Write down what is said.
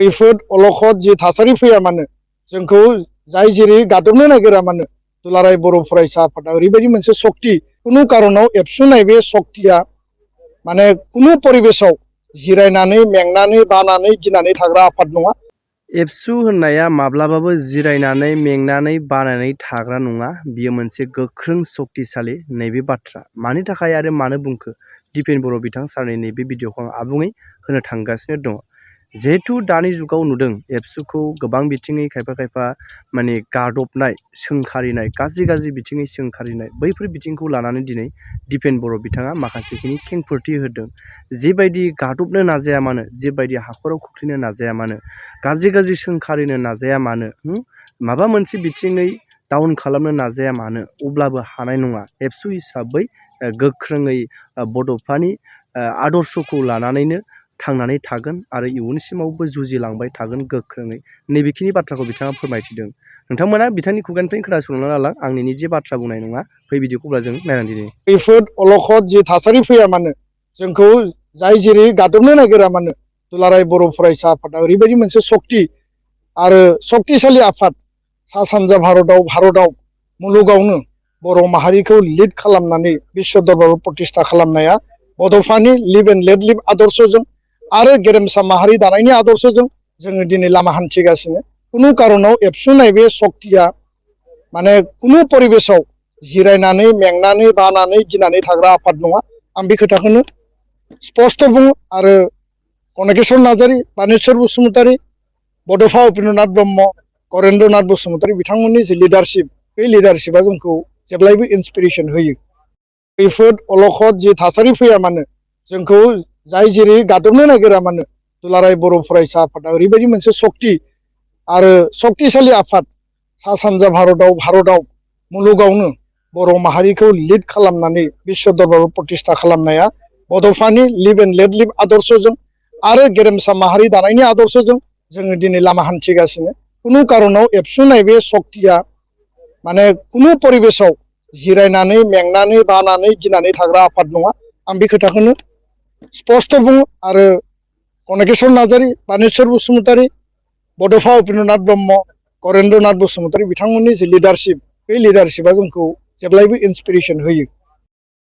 खैफोद अलखद जि थासारि फैया मानो जोंखौ जाय जेरै गादबनो नागिरा मानो दुलाराय बर' फरायसा आफादा ओरैबायदि मोनसे सक्ति कुनु कारनाव एबसुनाय बे सक्तिया माने कुनु परिबेसाव जिरायनानै मेंनानै बानानै गिनानै थाग्रा आफाद नङा। एबसु होननाया माब्लाबाबो जिरायनानै मेंनानै बानानै थाग्रा नङा। बियो मोनसे गोख्रों सक्तिशालि नैबे बाथ्रा मानि थाखाय आरो मानो बुंखो दिपेन बर' बिथां सारनि नैबे भिडिअखौ आं आबुङै होनो थांगासिनो दङ। जिहेथु दानि जुगाव नुदों एबसुखौ गोबां बिथिङै खायफा माने गादबनाय सोंखारिनाय गाज्रि बिथिङै सोंखारिनाय बैफोर बिथिंखौ लानानै दिनै दिपेन बर' बिथाङा माखासेखिनि खेंफोरथि होदों। जेबायदि गादबनो नाजाया मानो जेबायदि हाखराव खोख्लैनो नाजाया मानो गाज्रि सोंखारिनो नाजाया मानो माबा मोनसे बिथिङै डाउन खालामनो नाजाया मानो अब्लाबो हानाय नङा। एबसु हिसाबै गोख्रोङै बड'फानि आदर्शखौ लानानैनो थांनानै थागोन आरो इयुनसिमावबो जुजिलांबाय थागोन गोख्रोङै नैबेखिनि बाथ्राखौ बिथाङा फोरमायथिदों। नोंथांमोना बिथांनि खुगानिफ्राय खोनासंना लालां आंनि निजे बाथ्रा बुंनाय नङा। फै भिडिअखौ अब्ला जों नायनानै दिनै खैफोद अलखद जि थासारि फैया मानो जोंखौ जाय जेरै गादबनो नागिरा मानो दुलाराय बर' फरायसा आफादा ओरैबायदि मोनसे सक्ति आरो सक्तिशालि आफाद सा सानजा भारताव मुलुगावनो बर' माहारिखौ लिड खालामनानै बिश्व दरबाराव प्रतिष्ठा खालामनाया बड'फानि लिभ एन्ड लेट लिभ आदर्शजों आरो गेरेमसा माहारि दानायनि आदर्शजों जोङो दिनै लामा हान्थिगासिनो। कुनु कारनाव एबसुनाय बे सक्तिया माने कुनु परिबेसाव जिरायनानै मेंनानै बानानै गिनानै थाग्रा आफाद नङा। आं बे खोथाखौनो स्पष्ट बुङो आरो कनकेश्वर नार्जारी, बानेश्वर बसुमतारी, बड'फा उपेन्द्रनाथ ब्रह्म, करेन्द्रनाथ बसुमतारी बिथांमोननि जि लिडारशिप बे लिडारशिपआ जोंखौ जेब्लायबो इन्सपिरेसन होयो। खैफोद अलखद जि थासारि फैया मानो जोंखौ जाय जेरै गादबनो नागिरा मानो दुलाराय बर' फरायसा आफादा ओरैबायदि मोनसे सक्ति आरो सक्तिशालि आफाद सा सानजा भारताव मुलुगावनो बर' माहारिखौ लिड खालामनानै बिश्व दरबाराव प्रतिष्ठा खालामनाया बड'फानि लिभ एन्ड लेट लिभ आदर्शजों आरो गेरेमसा माहारि दानायनि आदर्शजों जोङो दिनै लामा हान्थिगासिनो। कुनु कारनाव एबसुनाय बे सक्तिया माने कुनु परिबेसाव जिरायनानै मेंनानै बानानै गिनानै थाग्रा आफाद नङा। आं बे खोथाखौनो स्पष्ट बुङो आरो कनकेश्वर नार्जारी, बानेश्वर बसुमतारी, बड'फा उपेन्द्रनाथ ब्रह्म, करेन्द्रनाथ बसुमतारी बिथांमोननि जि लिडारशिप बे लिडारशिपआ जोंखौ जेब्लायबो इन्सपिरेसन होयो।